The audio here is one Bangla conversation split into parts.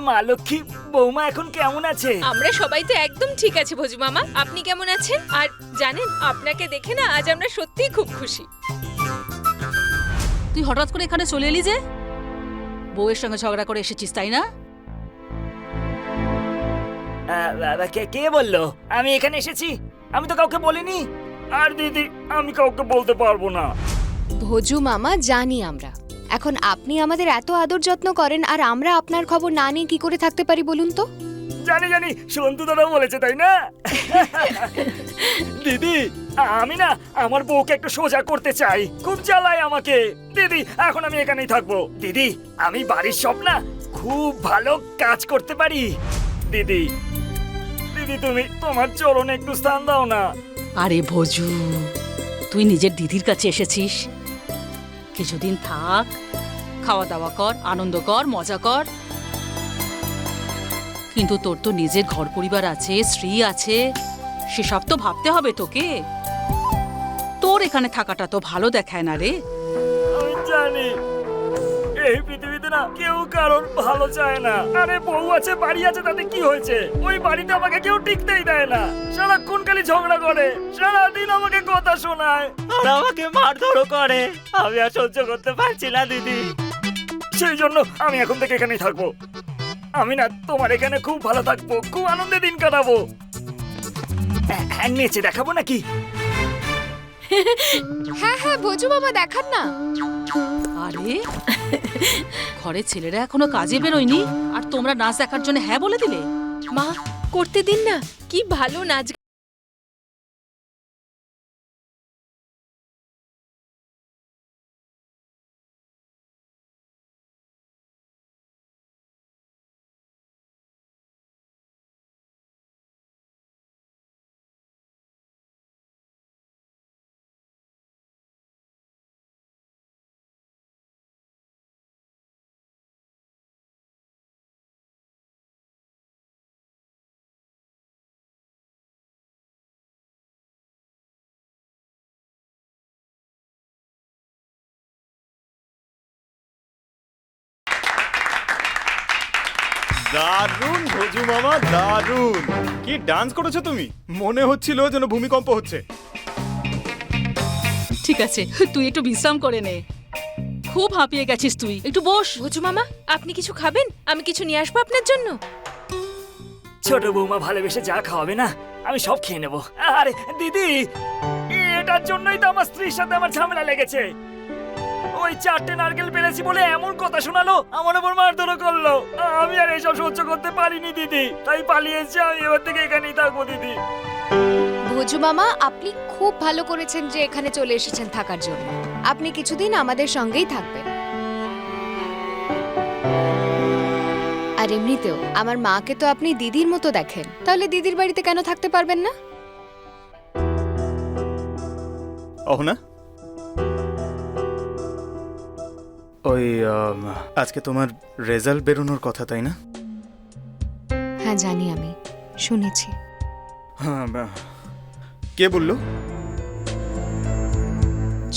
মা লক্ষ্মী বৌমা এখন কেমন আছে? আমরা সবাই তো একদম ঠিক আছে ভোজু মামা। আপনি কেমন আছেন? আর জানেন, আপনাকে দেখে না আজ আমরা সত্যিই খুব খুশি। তুই হঠাৎ করে এখানে চলে এলি যে? বউয়ের সঙ্গে ঝগড়া করে এসেছিস তাই না? কে বললো আমি এখানে এসেছি? আমি তো কাউকে বলিনি। আর দিদি, আমি কাউকে বলতে পারবো না। ভোজু মামা, জানি আমরা। এখন আপনি আমাদের এত আদর যত্ন করেন, আর আমরা আপনার খবর না নিয়ে কি করে থাকতে পারি বলুন তো? জানি জানি, সন্তু দাদা বলেছে তাই না? দিদি, আমি না আমার বউকে একটু সোজা করতে চাই, খুব জ্বালায় আমাকে। দিদি, এখন আমি এখানেই থাকবো। দিদি, আমি বাড়ির সব না খুব ভালো কাজ করতে পারি। দিদি দিদি, তুমি তোমার চরণে একটু স্থান দাও না। আরে ভোজু, তুই নিজের দিদির কাছে এসেছিস, কিছুদিন থাক, খাওয়া দাওয়া কর, আনন্দ কর, মজা কর। কিন্তু তোর তো নিজের ঘর পরিবার আছে, স্ত্রী আছে, সেসব তো ভাবতে হবে তোকে। তোর এখানে থাকাটা তো ভালো দেখায় না রে। আমি জানি এই পৃথিবীতে না কেউ কারোর ভালো চায় না। আরে বউ আছে, বাড়ি আছে, তাতে কি হয়েছে? ওই বাড়িতে আমাকে কেউ টিকতেই দেয় না। সারাক্ষণ খালি ঝগড়া করে, সারাদিন আমাকে কথা শোনায়, আর আমাকে মারধরও করে। আমি আর সহ্য করতে পারছি না দিদি। সেই জন্য আমি এখন থেকে এখানেই থাকবো। আমি না তোমার এখানে খুব ভালো থাকবো, খুব আনন্দে দিন কাটাবো। নেচে দেখাবো নাকি? হ্যাঁ হ্যাঁ ভোজু মামা, দেখান না। আরে ঘরে ছেলেরা এখনো কাজে বেরোয়নি, আর তোমরা নাচ দেখার জন্য হ্যাঁ বলে দিলে? মা, করতে দিন না, কি ভালো নাচ। দারুণ ভোজু মামা, দারুণ! কি ডান্স করেছো তুমি, মনে হচ্ছিল যেন ভূমিকম্প হচ্ছে। ঠিক আছে, তুই একটু বিশ্রাম করে নে, খুব হাঁপিয়ে গেছিস তুই, একটু বস। ভোজু মামা, আপনি কিছু খাবেন? আমি কিছু নিয়ে আসবো আপনার জন্য। ছোট বৌমা ভালোবেসে যা খাওয়াবে না, আমি সব খেয়ে নেবো। আরে দিদি, এটার জন্যই তো আমার স্ত্রীর সাথে আমার ঝামেলা লেগেছে। ওই 4টে নারকেল পেরেছি বলে এমন কথা শোনালো, আমার উপর মারধরও করলো। আমি আর এসব সহ্য করতে পারিনি দিদি, তাই পালিয়েছি। আমি এবার থেকে এখানেই থাকবো দিদি। ভোজু মামা, আপনি খুব ভালো করেছেন যে এখানে চলে এসেছেন থাকার জন্য। আপনি কিছুদিন আমাদের সঙ্গেই থাকবেন। আর এমনিতেও আমার মাকে তো আপনি দিদির মতো দেখেন, তাহলে দিদির বাড়িতে কেন থাকতে পারবেন না? অহনা, ওই আজকে তোমার রেজাল্ট বেরোনোর কথা তাই না? হ্যাঁ জানি, আমি শুনেছি। হ্যাঁ, কে বললো?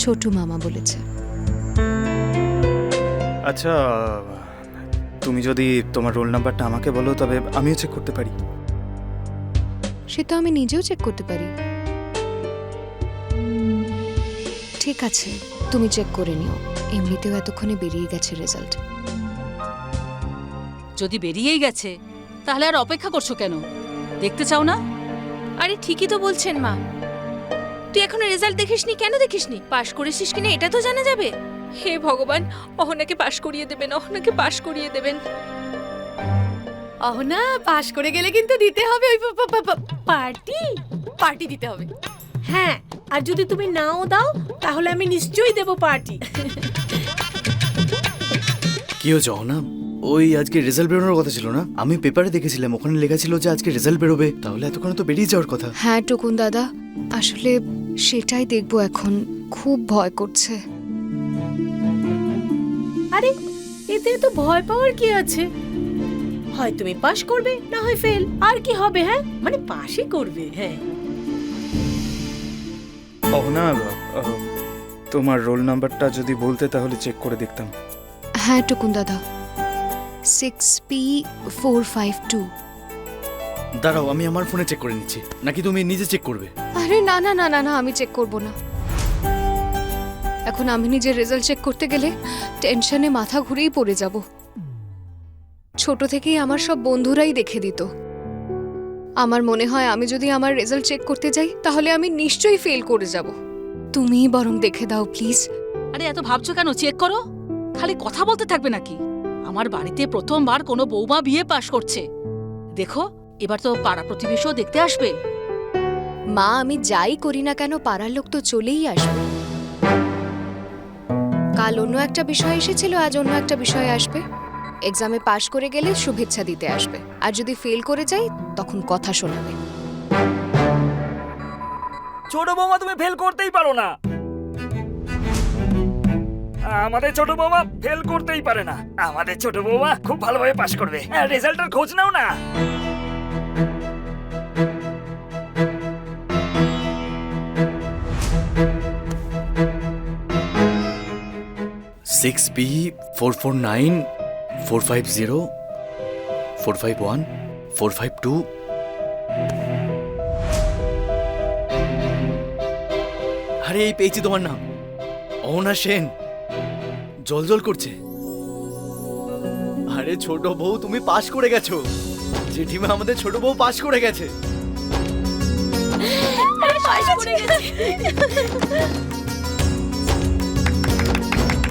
ছোটু মামা বলেছে। আচ্ছা, তুমি যদি তোমার রোল নাম্বারটা আমাকে বলো, তবে আমিও চেক করতে পারি। সে তো আমি নিজেও চেক করতে পারি। ঠিক আছে, তুমি চেক করে নিও। এমনিতেও এতক্ষণে বেরিয়ে গেছে রেজাল্ট। যদি বেরিয়েই গেছে তাহলে আর অপেক্ষা করছো কেন? দেখতে চাও না? আরে ঠিকই তো বলছেন মা। তুই এখনো রেজাল্ট দেখিসনি? কেন দেখিসনি? পাশ করেছিস কিনা এটা তো জানা যাবে। হে ভগবান, অহনাকে পাশ করিয়ে দেবেন, অহনাকে পাশ করিয়ে দেবেন। অহনা, পাশ করে গেলে কিন্তু দিতে হবে ওই পার্টি। পার্টি দিতে হবে। হ্যাঁ, আর যদি তুমি নাও দাও তাহলে আমি নিশ্চয়ই দেব পার্টি। কি হয়েছে অহনা? ওই আজকে রেজাল্ট বেরোনোর কথা ছিল না? আমি পেপারে দেখেছিলাম, ওখানে লেখা ছিল যে আজকে রেজাল্ট বেরোবে। তাহলে এতক্ষণে তো বেরিয়ে যাওয়ার কথা। হ্যাঁ টুকুন দাদা, আসলে সেটাই দেখবো এখন। খুব ভয় করছে। আরে এতে তো ভয় পাওয়ার কি আছে? হয় তুমি পাশ করবে, না হয় ফেল। আর কি হবে? হ্যাঁ, মানে পাশই করবে। হ্যাঁ, অহনা, তোমার রোল নাম্বারটা যদি বলতে তাহলে চেক করে দেখতাম। হ্যাঁ টুকুন দাদা, 6P452। দাঁড়াও, আমি আমার ফোনে চেক করে নিচ্ছি, নাকি তুমি নিজে চেক করবে? আরে না না না না না, আমি চেক করব না। এখন আমি নিজের রেজাল্ট চেক করতে গেলে টেনশনে মাথা ঘুরেই পড়ে যাব। ছোট থেকেই আমার সব বন্ধুরাই দেখে দিত। আমার মনে হয় আমি যদি আমার রেজাল্ট চেক করতে যাই তাহলে আমি নিশ্চয়ই ফেল করে যাব। তুমিই বরং দেখে দাও প্লিজ। আরে এত ভাবছো কেন? চেক করো। খালি কথা বলতে থাকবে নাকি? আমার বাড়িতে প্রথমবার কোনো বৌমা বিয়ে পাশ করছে। দেখো, এবার তো পাড়া প্রতিবেশীও দেখতে আসবে। মা, আমি যাই করি না কেন পাড়ার লোক তো চলেই আসবে। কাল অন্য একটা বিষয় এসেছিল, আজ অন্য একটা বিষয় আসবে। এক্সামে পাশ করে গেলে শুভেচ্ছা দিতে আসবে, আর যদি ফেল করে যাই তখন কথা শোনাবে। ছোট বৌমা, তুমি ফেল করতেই পারো না। আমাদের ছোট বৌমা ফেল করতেই পারে না। আমাদের ছোট বৌমা খুব ভালোভাবে পাশ করবে। রেজাল্টের খোঁজ নাও না। Six B 449 450 451 452। আরে এই পেয়েছি তোমার নাম, অহনা সেন। জল জল করছে। আরে ছোট বউ, তুমি পাশ করে গেছো। জেঠিমা আমাদের ছোট বউ পাশ করে গেছে।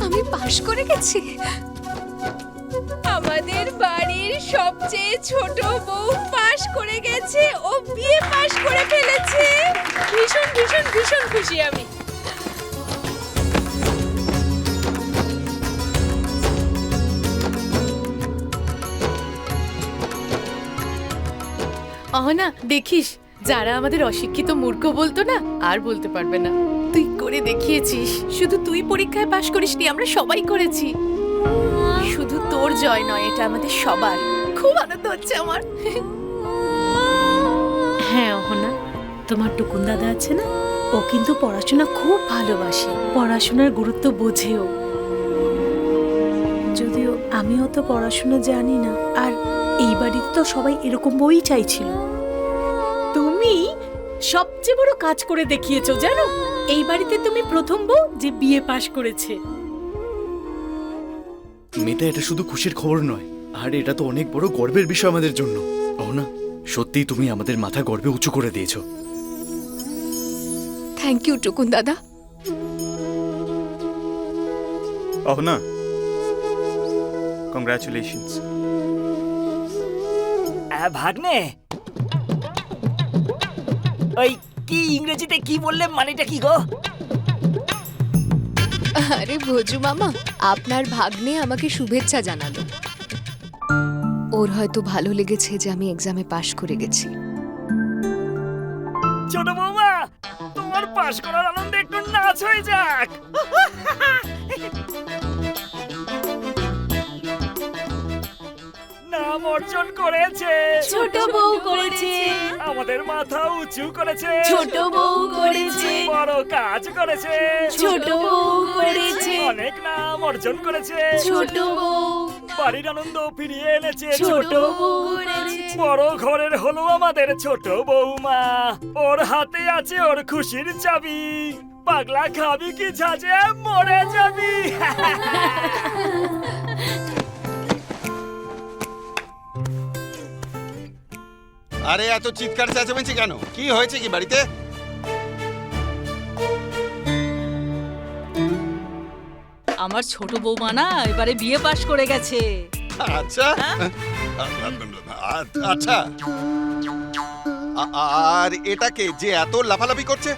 আমি পাশ করে গেছি। আমাদের বাড়ির সবচেয়ে ছোট বউ পাশ করে গেছে, ও বিয়ে পাশ করে ফেলেছে। ভীষণ ভীষণ ভীষণ খুশি আমি। অহনা, দেখিস, যারা আমাদের অশিক্ষিত মূর্খ বলতো না, আর বলতে পারবে না। তুই করে দেখিয়েছিস। শুধু তুই পরীক্ষায় পাশ করিসনি, আমরা সবাই করেছি। শুধু তোর জয় নয়, এটা আমাদের সবার। খুব আনন্দ হচ্ছে আমার। হ্যাঁ অহনা, তোমার টুকুন দাদা আছে না, ও কিন্তু পড়াশোনা খুব ভালোবাসে, পড়াশোনার গুরুত্ব বোঝেও। যদিও আমিও তো পড়াশোনা জানি না, আর এই বাড়িতে তো সবাই এরকম বই চাইছিল। তুমি সবচেয়ে বড় কাজ করে দেখিয়েছো জানো। এই বাড়িতে তুমি প্রথম বউ যে বিয়ে পাশ করেছে। মেয়েটা, এটা শুধু খুশির খবর নয়, আর এটা তো অনেক বড় গর্বের বিষয় আমাদের জন্য। অহনা, সত্যিই তুমি আমাদের মাথা গর্বে উঁচু করে দিয়েছো। থ্যাংক ইউ টুকুন দাদা। অহনা, কংগ্রাচুলেশনস। ভাগ্নে, ওই কি ইংরেজিতে কি বললে, মানেটা কি গো? আরে ভোজু মামা, আপনার ভাগ্নে আমাকে শুভেচ্ছা জানালো। ওর হয়তো ভালো লেগেছে যে আমি এক্সামে পাশ করে গেছি। ছোট বৌমা, তোমার পাশ করার আনন্দে একটু নাচ হয়ে যাক। নাম অর্জন করেছে, ছোট বউ করেছে, আমাদের মাথা উঁচু করেছে, ছোট বউ করেছে, বড় কাজ করেছে, ছোট বউ করেছে, অনেক নাম অর্জন করেছে, ছোট বউ, বাড়ির আনন্দ ফিরিয়ে এনেছে ছোট বউ করেছে। বড় ঘরের হলো আমাদের ছোট বৌমা। ওর হাতে আছে ওর খুশির চাবি। পাগলা খাবি কি ঝাঁঝে মরে যাবি। আরে এত চিৎকার চেঁচামেচি কেন? কি হয়েছে কি বাড়িতে? আমার ছোট বৌমা না এবারে বিয়ে পাশ করে গেছে। আচ্ছা আচ্ছা, আর এটাকে যে এত লাফালাফি করছে?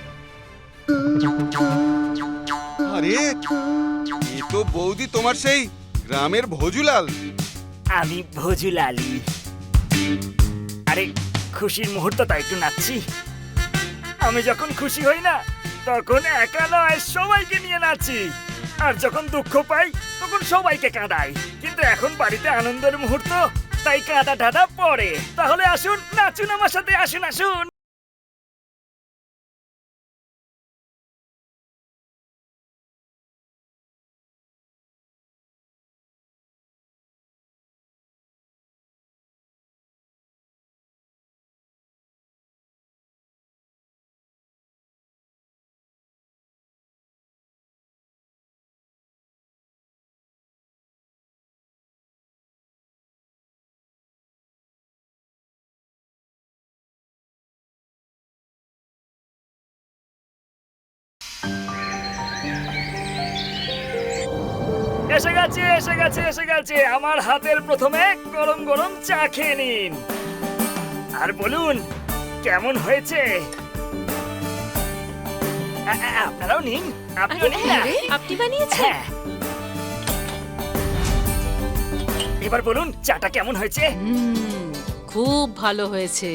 আরে এ তো বৌদি, তোমার সেই গ্রামের ভোজুলাল। আমি ভোজুলালি। আরে খুশির মুহূর্ত তাই একটু নাচছি। আমি যখন খুশি হই না তখন একা নয়, সবাইকে নিয়ে নাচি। আর যখন দুঃখ পাই তখন সবাইকে কাঁদাই। কিন্তু এখন বাড়িতে আনন্দের মুহূর্ত, তাই কাঁদা ঢাদা পড়ে। তাহলে আসুন, নাচুন আমার সাথে, আসুন আসুন। এসে গেছে এসে গেছে এসে গেছে আমার হাতের প্রথমে গরম গরম চা খেয়ে নিন আর বলুন কেমন হয়েছে। আপনারাও নিন, আপনিও নিন না। আপনি বানিয়েছেন? হ্যাঁ। এবার বলুন চাটা কেমন হয়েছে। খুব ভালো হয়েছে।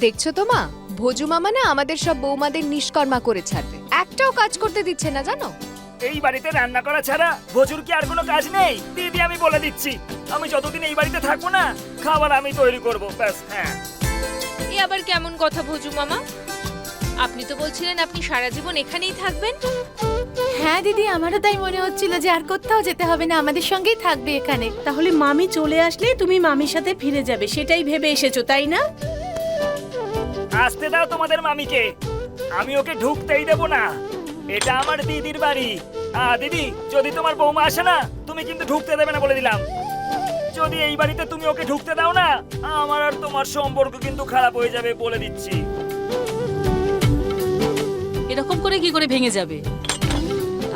দেখছো তো মা, ভোজু মামা না আমাদের সব বৌমাদের নিষ্কর্মা করে ছাড়বে, একটাও কাজ করতে দিচ্ছে না জানো। এই বাড়িতে রান্না করা ছাড়া ভজুর কি আর কোনো কাজ নেই? দিদি আমি বলে দিচ্ছি, আমি যতদিন এই বাড়িতে থাকবো না খাবার আমি তৈরি করব ব্যাস। হ্যাঁ। এ আবার কেমন কথা ভোজু মামা? আপনি তো বলছিলেন আপনি সারা জীবন এখানেই থাকবেন। হ্যাঁ দিদি, আমারও তাই মনে হচ্ছিল যে আর কোথাও যেতে হবে না, আমাদের সঙ্গেই থাকবে এখানে। তাহলে মামি চলে আসলে তুমি মামির সাথে ফিরে যাবে, সেটাই ভেবে এসেছো তাই না? আসতে দাও তোমাদের মামিকে, আমি ওকে ঢুকতেই দেব না। এটা আমার দিদির বাড়ি। দিদি যদি তোমার বৌমা আসে না তুমি কিন্তু ঢুকতে দেবে না বলে দিলাম। যদি এই বাড়িতে তুমি ওকে ঢুকতে দাও না আমার আর তোমার সম্পর্ক কিন্তু খারাপ হয়ে যাবে বলে দিচ্ছি। এরকম করে কি করে ভেঙে যাবে?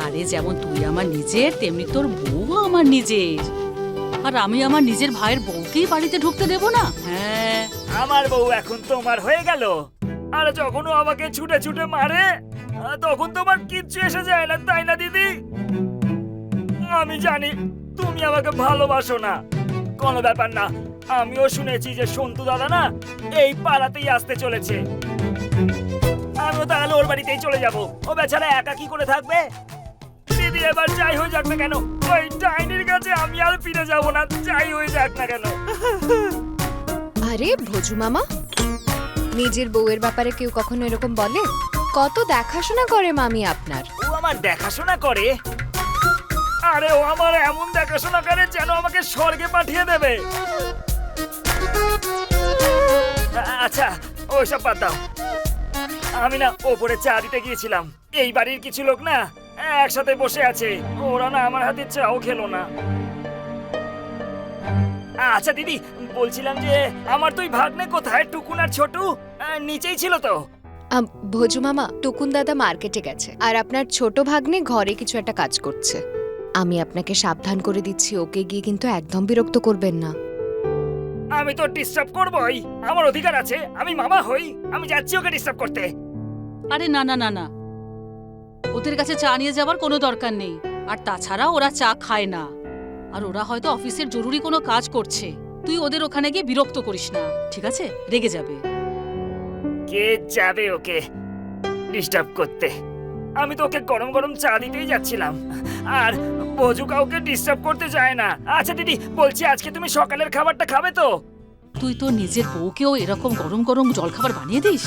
আরে যেমন তুই আমার নিজের, তেমনি তোর বউ আমার নিজের। আর আমি আমার নিজের ভাইয়ের বউকেই বাড়িতে ঢুকতে দেব না? হ্যাঁ। আমার বউ এখন তোমার হয়ে গেল, আর যখন ও আমাকে ছুটে ছুটে মারে তখন তোমার কিচ্ছু এসে যায় না, তাই না দিদি? আমি জানি তুমি আমাকে ভালোবাসো না, কোনো ব্যাপার না। আমিও শুনেছি যে সন্তু দাদা না এই পাড়াতেই আসতে চলেছে। আমিও তাহলে ওর বাড়িতেই চলে যাব, ও বেচারা একা কি করে থাকবে। দিদি এবার যাই হয়ে যাক না কেন ওই ডাইনির কাছে আমি আর ফিরে যাব না, যাই হয়ে যাক না কেন। আরে ভোজু মামা, নিজের বউয়ের ব্যাপারে কেউ কখনো এরকম বলে? কত দেখাশোনা করে মামি আপনার। ও আমার দেখাশোনা করে? আরে ও আমার এমন দেখাশোনা করে যেন আমাকে স্বর্গে পাঠিয়ে দেবে। আচ্ছা ওইসব বাদ দাও, আমি না ওপরে চা দিতে গিয়েছিলাম। এই বাড়ির কিছু লোক না একসাথে বসে আছে, ওরা না আমার হাতে চাও খেলো না। আচ্ছা দিদি বলছিলাম যে আমার দুই ভাগ্নে কোথায়, টুকুন আর ছোটু? নিচেই ছিল তো। ভোজু মামা, টুকুন দাদা মার্কেটে গেছে আর আপনার ছোট ভাগ্নে ঘরে কিছু একটা কাজ করছে। আমি আপনাকে সাবধান করে দিচ্ছি, ওকে গিয়ে কিন্তু একদম বিরক্ত করবেন না। আমি তো ডিস্টার্ব করবই, আমার অধিকার আছে, আমি মামা হই, আমি যাচ্ছি ওকে ডিস্টার্ব করতে। আরে না না না না, ওদের কাছে চা নিয়ে যাবার কোনো দরকার নেই। আর তাছাড়া ওরা চা খায় না, আর ওরা হয়তো অফিসের জরুরি কোনো কাজ করছে। তুই ওদের ওখানে গিয়ে বিরক্ত করিস না, ঠিক আছে? রেগে যাবে। কে যাবে ওকে ডিস্টার্ব করতে? আমি তো ওকে গরম গরম চা দিতেই যাচ্ছিলাম, আর বজু কাউকে ডিস্টার্ব করতে যায় না। আচ্ছা দিদি বলছি আজকে তুমি সকালের খাবারটা খাবে তো? তুই তো নিজের বউকেও এরকম গরম গরম জলখাবার বানিয়ে দিস?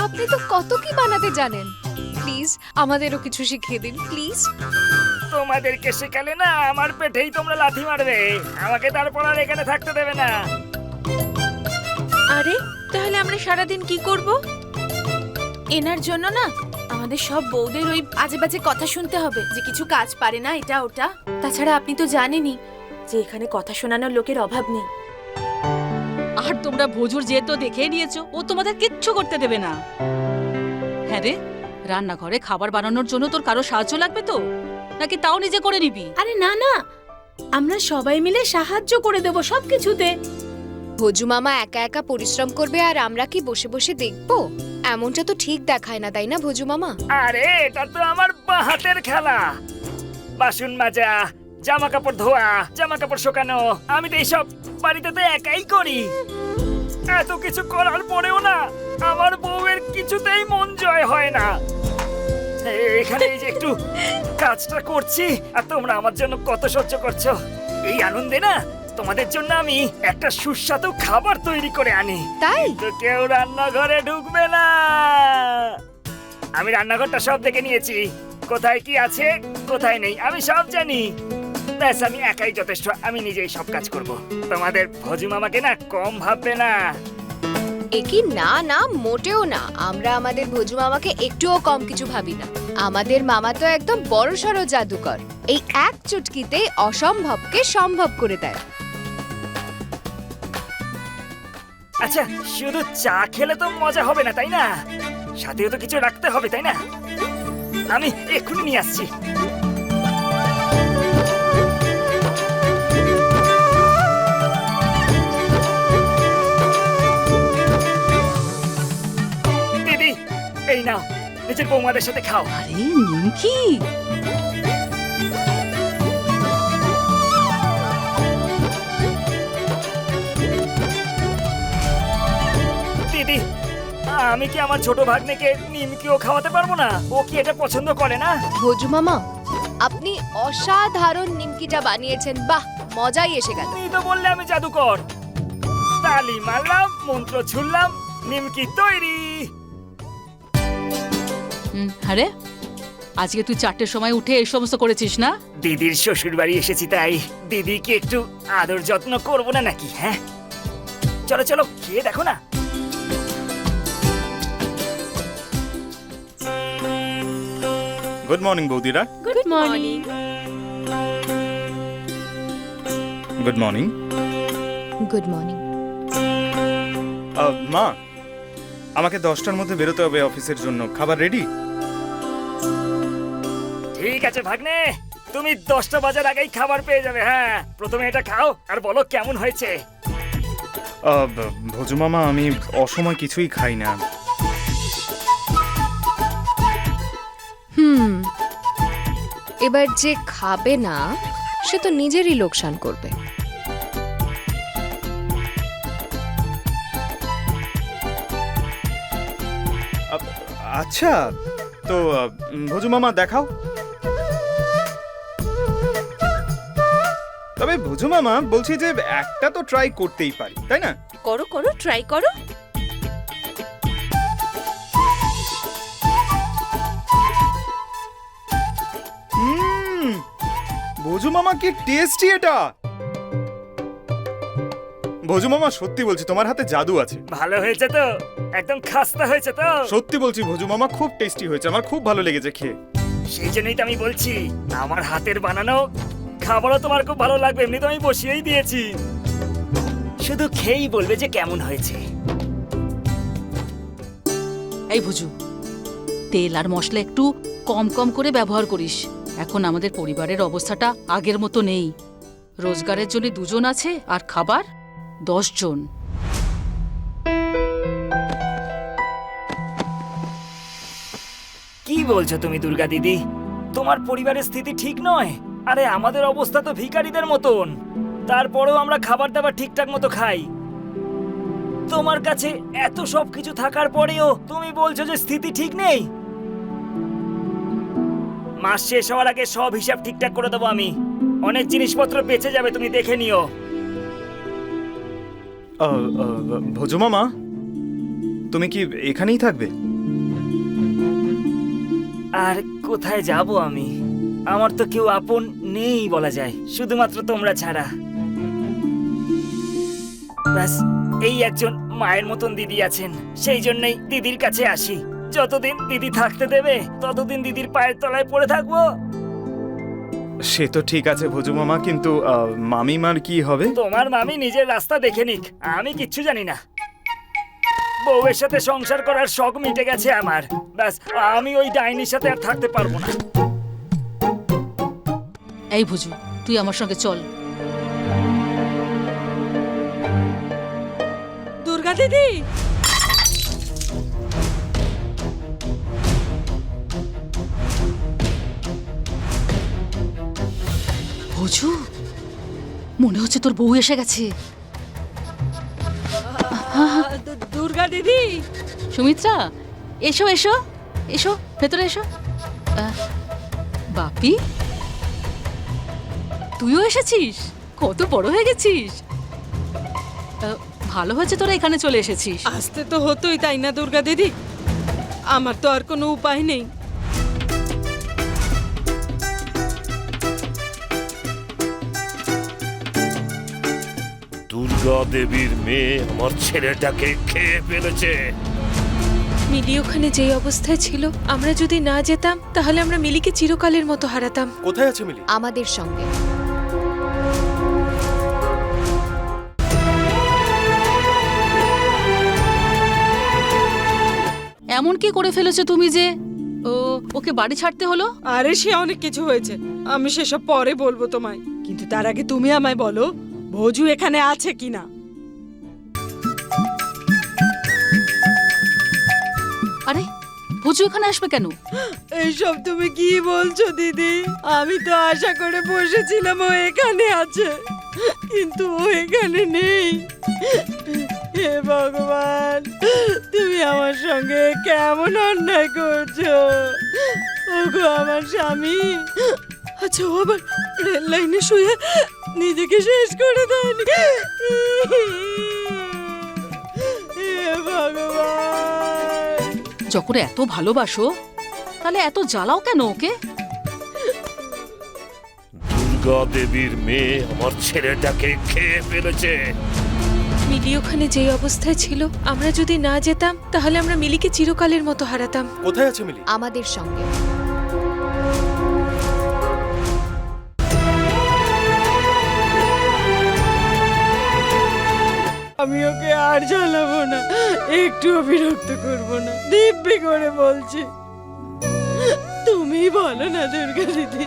আপনি তো কত কি বানাতে জানেন, প্লিজ আমাদেরও কিছু শিখিয়ে দিন প্লিজ। তোমাদেরকে শেখালে না আমার পেটেই তোমরা লাথি মারবে, আমাকে তারপর আর এখানে থাকতে দেবে না। আরে তাহলে আমরা সারাদিন কি করব? এনার জন্য না আমাদের সব বউদের ওই আজে বাজে কথা শুনতে হবে যে কিছু কাজ পারে না, এটা ওটা। তাছাড়া আপনি তো জানেনই যে এখানে কথা শোনানোর লোকের অভাব নেই। আর তোমরা ভোজুর যেহেতু দেখে নিয়েছো, ও তোমাদের কিচ্ছু করতে দেবে না। হ্যাঁ রে, রান্নাঘরে খাবার বানানোর জন্য তোর কারো সাহায্য লাগবে তো, নাকি তাও নিজে করে নিবি? আরে না না, আমরা সবাই মিলে সাহায্য করে দেব সবকিছুতে। ভোজু মামা একা একা পরিশ্রম করবে আর আমরা কি বসে বসে দেখবো? এমনটা তো ঠিক দেখায় না, তাই না ভোজু মামা? আরে এটা তো আমার বাহাতের খেলা। বাসন মাজা, জামা কাপড় ধোয়া, জামা কাপড় শুকানো, আমি তো এইসব বাড়িতে তো একাই করি। এত কিছু করার পরেও না আমার বউয়ের কিছুতেই মন জয় হয় না। এখানে এই যে একটু কাজটা করছি আর তোমরা আমার জন্য কত সহ্য করছো। এই আনন্দে না তোমাদের জন্য আমি একটা সুস্বাদু খাবার তৈরি করে আনি, তাই তো কেউ রান্নাঘরে ঢুকবে না। আমি রান্নাঘরটা সব দেখে নিয়েছি, কোথায় কি আছে কোথায় নেই আমি সব জানি। ব্যাস আমি একাই যথেষ্ট, আমি নিজেই সব কাজ করব। তোমাদের ভজু মামাকে না কম ভাববে না। একই না না, মোটেও না। আমরা আমাদের ভোজু মামাকে একটুও কম কিছু ভাবি না। আমাদের মামা তো একদম বড়সড় জাদুকর, এই এক চুটকিতে অসম্ভবকে সম্ভব করে দেয়। আচ্ছা শুধু চা খেলে তো মজা হবে না তাই না, সাথেও তো কিছু রাখতে হবে তাই না? আমি এক্ষুনি নিয়ে আসছি। দিদি, এই নাও, নিজের বৌমাদের সাথে খাও। আরে নিমকি, দিদি, আমি কি আমার ছোট ভাগ্নেকে নিমকিও খাওয়াতে পারবো না? ও কি এটা পছন্দ করে না? ভোজু মামা, আপনি অসাধারণ নিমকিটা বানিয়েছেন। বাহ, মজাই এসে গেল। তুমি তো বললে আমি জাদুকর। তালি মারলাম, মন্ত্র ছুড়লাম, নিমকি তৈরি। আরে আজকে তুই 4টের সময় উঠে এই সমস্ত করেছিস না? দিদির শ্বশুর বাড়ি এসেছি, তাই দিদিকে একটু আদর যত্ন করবো না নাকি? হ্যাঁ, চলো চলো, খেয়ে দেখো না। গুড মর্নিং বৌদিরা। Good morning. Good morning. Good morning. মা, আমাকে 10টার মধ্যে বেরোতে হবে অফিসের জন্য। খাবার রেডি? ঠিক আছে ভাগ্নে, তুমি 10টা বাজার আগেই খাবার পেয়ে যাবে। হ্যাঁ, প্রথমে এটা খাও আর বলো কেমন হয়েছে। ভোজু মামা, আমি অসময় কিছুই খাই না। এবার যে খাবে না সে তো নিজেরই লোকসান করবে। আচ্ছা, তো ভোজু মামা দেখাও। তবে ভোজু মামা, বলছি যে একটা তো ট্রাই করতেই পারি, তাই না? করো করো, ট্রাই করো। ভোজু মামা, কি টেস্টি এটা! ভোজু মামা, সত্যি বলছি তোমার হাতে জাদু আছে। ভালো হয়েছে তো? একদম খাস্তা হয়েছে তো? সত্যি বলছি ভোজু মামা, খুব টেস্টি হয়েছে, আমার খুব ভালো লেগেছে খেয়ে। সেই জন্যই তো আমি বলছি, আমার হাতের বানানো খাবারও তোমার খুব ভালো লাগবে। এমনি তো আমি বসিয়েই দিয়েছি, শুধু খেয়েই বলবে যে কেমন হয়েছে। এই ভুজু, তেল আর মশলা একটু কম কম করে ব্যবহার করিস। এখন আমাদের পরিবারের অবস্থাটা আগের মতো নেই। রোজগারের জন্য 2 জন আছে আর খাবার 10 জন। কি বলছো তুমি দুর্গা দিদি? তোমার পরিবারের স্থিতি ঠিক নয়? আরে আমাদের অবস্থা তো ভিখারিদের মতন, তারপরেও আমরা খাবার দাবার ঠিকঠাক মতো খাই। তোমার কাছে এত সব কিছু থাকার পরেও তুমি বলছো যে স্থিতি ঠিক নেই। মাস শেষ হওয়ার আগে সব হিসাব ঠিকঠাক করে দেবো আমি। অনেক জিনিসপত্র বেঁচে যাবে, তুমি দেখে নিও। ভোজু মামা, তুমি কি এখানেই থাকবে? আর কোথায় যাব আমি? আমার তো কেউ আপন নেই বলা যায়, শুধুমাত্র তোমরা ছাড়া। ব্যাস, এই একজন মায়ের মতন দিদি আছেন, সেই জন্যই দিদির কাছে আসি। যতদিন দিদি থাকতে দেবে ততদিন দিদির পায়ের তলায় পড়ে থাকবো। সে তো ঠিক আছে ভোজু মামা, কিন্তু মামিমার কি হবে? তোমার মামি নিজের রাস্তা দেখে নিক, আমি কিচ্ছু জানি না। বউয়ের সাথে সংসার করার শখ মিটে গেছে আমার। ব্যাস, আমি ওই ডাইনির সাথে আর থাকতে পারবো না। এই ভুজু, তুই আমার সঙ্গে চল। দুর্গা দিদি, ভুজু, মনে হচ্ছে তোর বউ এসে গেছে। দুর্গা দিদি। সুমিত্রা, এসো এসো এসো, ভেতরে এসো। বাপি, তুইও এসেছিস? কত বড় হয়ে গেছিস। ভালো হয়েছে তোরা এখানে চলে এসেছিস। আসতে তো হতোই, তাই না দুর্গা দিদি? আমার তো আর কোনো উপায় নেই। দুর্গা দেবীর মেয়ে আমার ছেলেটাকে খেয়ে ফেলেছে। মিলি ওখানে যেই অবস্থায় ছিল, আমরা যদি না যেতাম তাহলে আমরা মিলিকে চিরকালের মতো হারাতাম। কোথায় আছে মিলি? আমাদের সঙ্গে। এমন কি করে ফেলেছো তুমি যে ওকে বাড়ি ছাড়তে হলো? আরে সে অনেক কিছু হয়েছে, আমি সেসব পরে বলবো তোমায়, কিন্তু তার আগে তুমি আমায় বলো ভোজু এখানে আছে কিনা। আরে ভোজু এখানে আসবে কেন? এইসব তুমি কি বলছো দিদি? আমি তো আশা করে বসেছিলাম ও এখানে আছে, কিন্তু ও এখানে নেই। হে ভগবান, তুমি আমার সঙ্গে কেমন অন্যায় করছো? ওগো আমার স্বামী, আচ্ছা ও আবার রেল লাইনে শুয়ে নিজেকে শেষ করে দেয়নি? হে ভগবান, যখন এত ভালোবাসো তাহলে এত জ্বালাও কেন ওকে? দুর্গা দেবীর মেয়ে আমার ছেলেটাকে খেয়ে ফেলেছে। মিলি ওখানে যেই অবস্থায় ছিল, আমরা যদি না যেতাম তাহলে আমরা মিলিকে চিরকালের মতো হারাতাম। কোথায় আছে মিলি? আমাদের সঙ্গে। আমি ওকে আর জ্বালাবো না, একটুও বিরক্ত করবো না, দিব্যি করে বলছি। তুমি বলো না দুর্গা দিদি,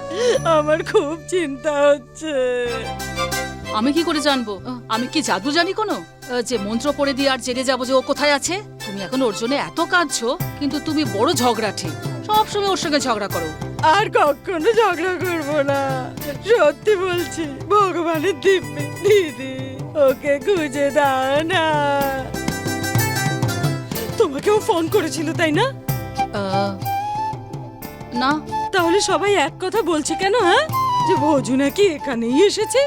আমার খুব চিন্তা হচ্ছে। আমি কি করে জানবো? আমি কি জাদু জানি কোনো যে মন্ত্র পড়ে দিয়ে আর জেনে যাবো যে ও কোথায় আছে? তুমি এখন ওর জন্য এত কাঁদছো, কিন্তু তুমি বড় ঝগড়াটে, সবসময় ওর সঙ্গে ঝগড়া করো। আর কখনো ঝগড়া করবো না, সত্যি বলছি। ভগবানের দিব্যি দিদি, ওকে খুঁজে দাও না। তোমাকেও ফোন করেছিল তাই না? না। তাহলে সবাই এক কথা বলছে কেন, হ্যাঁ, যে ভোজু নাকি এখানেই এসেছে?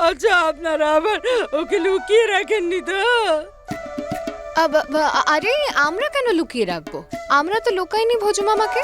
আচ্ছা আপনারা আবার ওকে লুকিয়ে রাখেননি তো? আরে আমরা কেন লুকিয়ে রাখবো? আমরা তো লুকাইনি ভোজু মামাকে।